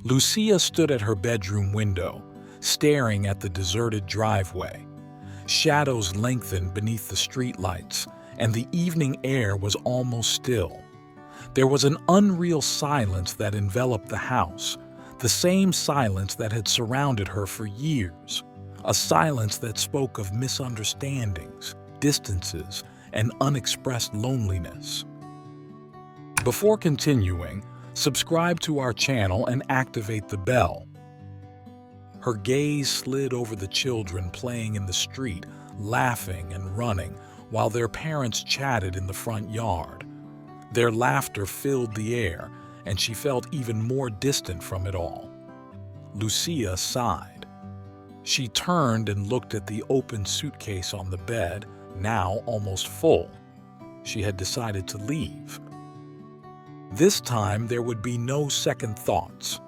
Lucia stood at her bedroom window, staring at the deserted driveway. Shadows lengthened beneath the streetlights, and the evening air was almost still. There was an unreal silence that enveloped the house, the same silence that had surrounded her for years, a silence that spoke of misunderstandings, distances, and unexpressed loneliness. Before continuing, subscribe to our channel and activate the bell. Her gaze slid over the children playing in the street, laughing and running, while their parents chatted in the front yard. Their laughter filled the air, and she felt even more distant from it all. Lucia sighed. She turned and looked at the open suitcase on the bed, now almost full. She had decided to leave. This time there would be no second thoughts.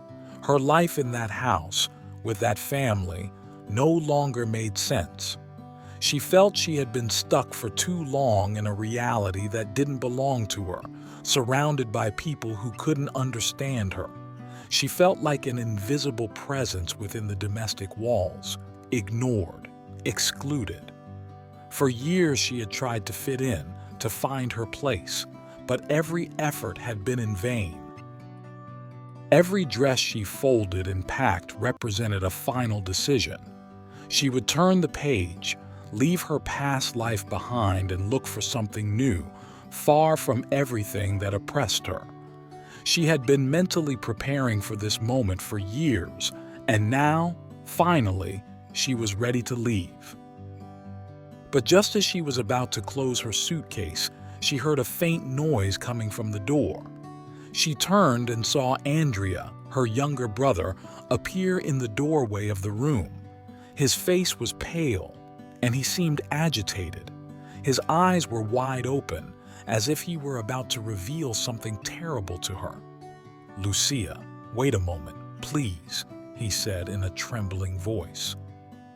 Her life in that house, with that family, no longer made sense. She felt she had been stuck for too long in a reality that didn't belong to her, surrounded by people who couldn't understand her. She felt like an invisible presence within the domestic walls, ignored, excluded. For years she had tried to fit in, to find her place, but every effort had been in vain. Every dress she folded and packed represented a final decision. She would turn the page, leave her past life behind and look for something new, far from everything that oppressed her. She had been mentally preparing for this moment for years, and now, finally, she was ready to leave. But just as she was about to close her suitcase, she heard a faint noise coming from the door. She turned and saw Andrea, her younger brother, appear in the doorway of the room. His face was pale, and he seemed agitated. His eyes were wide open, as if he were about to reveal something terrible to her. "Lucia, wait a moment, please," he said in a trembling voice.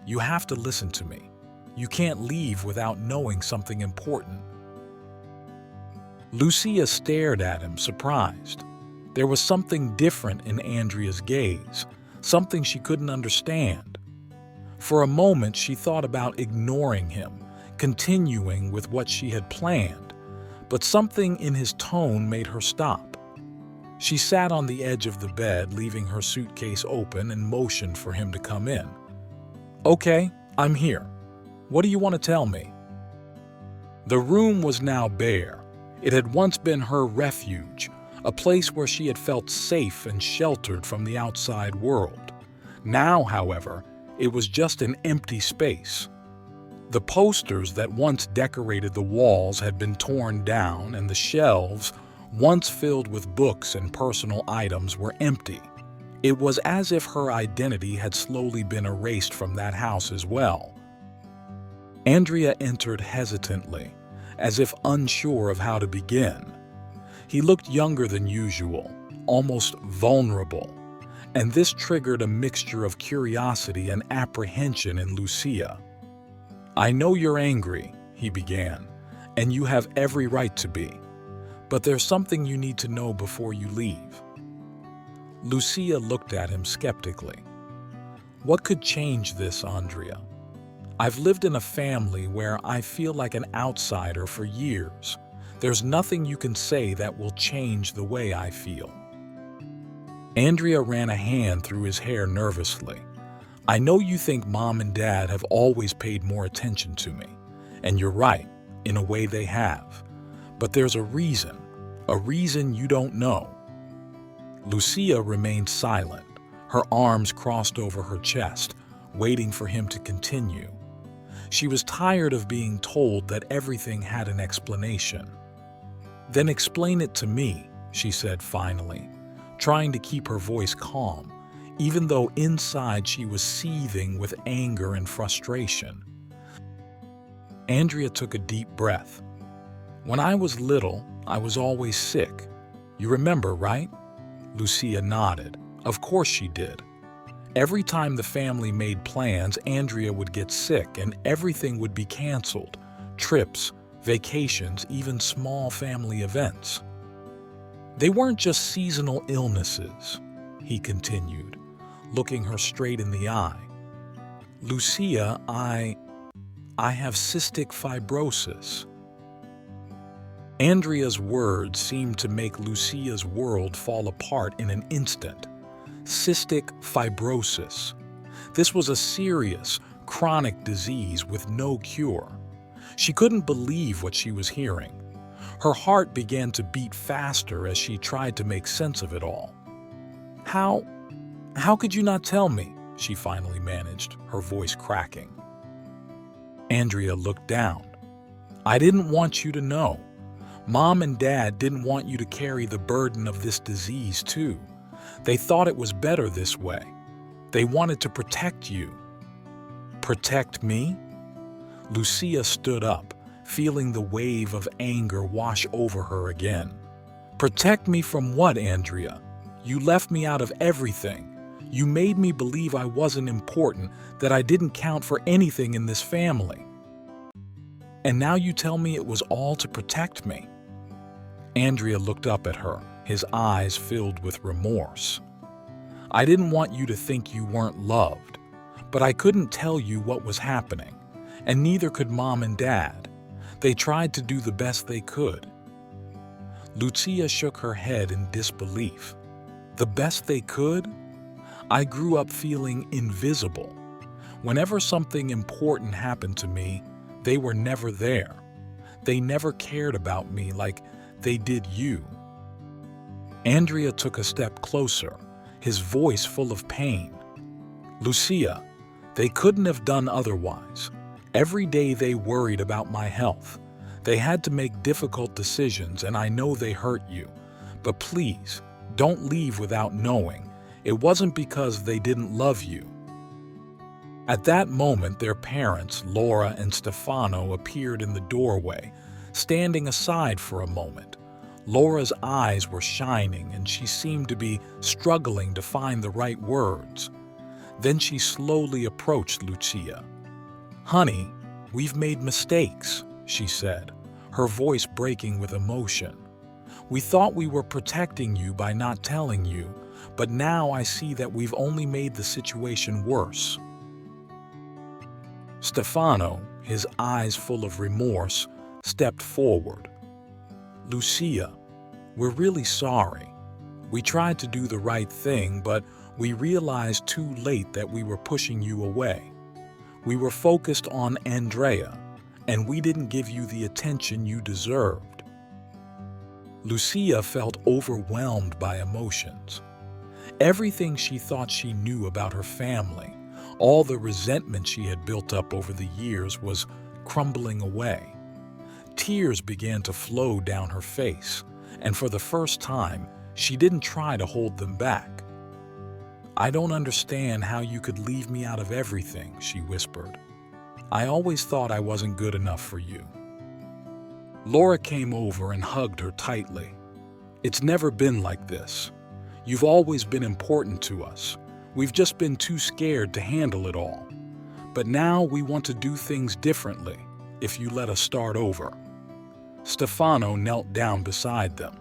"You have to listen to me. You can't leave without knowing something important." Lucia stared at him, surprised. There was something different in Andrea's gaze, something she couldn't understand. For a moment, she thought about ignoring him, continuing with what she had planned, but something in his tone made her stop. She sat on the edge of the bed, leaving her suitcase open, and motioned for him to come in. "Okay, I'm here. What do you want to tell me?" The room was now bare. It had once been her refuge, a place where she had felt safe and sheltered from the outside world. Now, however, it was just an empty space. The posters that once decorated the walls had been torn down, and the shelves, once filled with books and personal items, were empty. It was as if her identity had slowly been erased from that house as well. Andrea entered hesitantly, as if unsure of how to begin. He looked younger than usual, almost vulnerable, and this triggered a mixture of curiosity and apprehension in Lucia. "I know you're angry," he began, "and you have every right to be. But there's something you need to know before you leave." Lucia looked at him skeptically. "What could change this, Andrea? I've lived in a family where I feel like an outsider for years. There's nothing you can say that will change the way I feel." Andrea ran a hand through his hair nervously. "I know you think Mom and Dad have always paid more attention to me, and you're right, in a way they have. But there's a reason you don't know." Lucia remained silent, her arms crossed over her chest, waiting for him to continue. She was tired of being told that everything had an explanation. "Then explain it to me," she said finally, trying to keep her voice calm, even though inside she was seething with anger and frustration. Andrea took a deep breath. "When I was little, I was always sick. You remember, right?" Lucia nodded. Of course she did. Every time the family made plans, Andrea would get sick and everything would be canceled. Trips, vacations, even small family events. They weren't just seasonal illnesses. he continued, looking her straight in the eye. "Lucia, I have cystic fibrosis." Andrea's words seemed to make Lucia's world fall apart in an instant. Cystic fibrosis. This was a serious, chronic disease with no cure. She couldn't believe what she was hearing. Her heart began to beat faster as she tried to make sense of it all. How could you not tell me?" she finally managed, her voice cracking. Andrea looked down. "I didn't want you to know. Mom and Dad didn't want you to carry the burden of this disease too. They thought it was better this way. They wanted to protect you." "Protect me?" Lucia stood up, feeling the wave of anger wash over her again. "Protect me from what, Andrea? You left me out of everything. You made me believe I wasn't important, that I didn't count for anything in this family. And now you tell me it was all to protect me." Andrea looked up at her, his eyes filled with remorse. "I didn't want you to think you weren't loved, but I couldn't tell you what was happening, and neither could Mom and Dad. They tried to do the best they could." Lucia shook her head in disbelief. "The best they could? I grew up feeling invisible. Whenever something important happened to me, they were never there. They never cared about me like they did you." Andrea took a step closer, his voice full of pain. "Lucia, they couldn't have done otherwise. Every day they worried about my health. They had to make difficult decisions, and I know they hurt you. But please, don't leave without knowing. It wasn't because they didn't love you." At that moment, their parents, Laura and Stefano, appeared in the doorway, standing aside for a moment. Laura's eyes were shining, and she seemed to be struggling to find the right words. Then she slowly approached Lucia. "Honey, we've made mistakes," she said, her voice breaking with emotion. "We thought we were protecting you by not telling you, but now I see that we've only made the situation worse." Stefano, his eyes full of remorse, stepped forward. "Lucia, we're really sorry. We tried to do the right thing, but we realized too late that we were pushing you away. We were focused on Andrea, and we didn't give you the attention you deserved." Lucia felt overwhelmed by emotions. Everything she thought she knew about her family, all the resentment she had built up over the years, was crumbling away. Tears began to flow down her face, and for the first time, she didn't try to hold them back. "I don't understand how you could leave me out of everything," she whispered. "I always thought I wasn't good enough for you." Laura came over and hugged her tightly. "It's never been like this. You've always been important to us. We've just been too scared to handle it all. But now we want to do things differently, if you let us start over." Stefano knelt down beside them.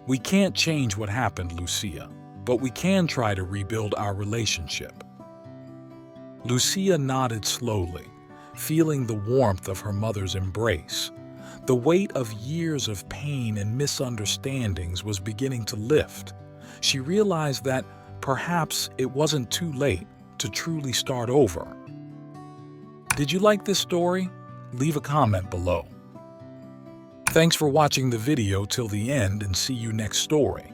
"We can't change what happened, Lucia, but we can try to rebuild our relationship." Lucia nodded slowly, feeling the warmth of her mother's embrace. The weight of years of pain and misunderstandings was beginning to lift. She realized that perhaps it wasn't too late to truly start over. Did you like this story? Leave a comment below. Thanks for watching the video till the end, and see you next story.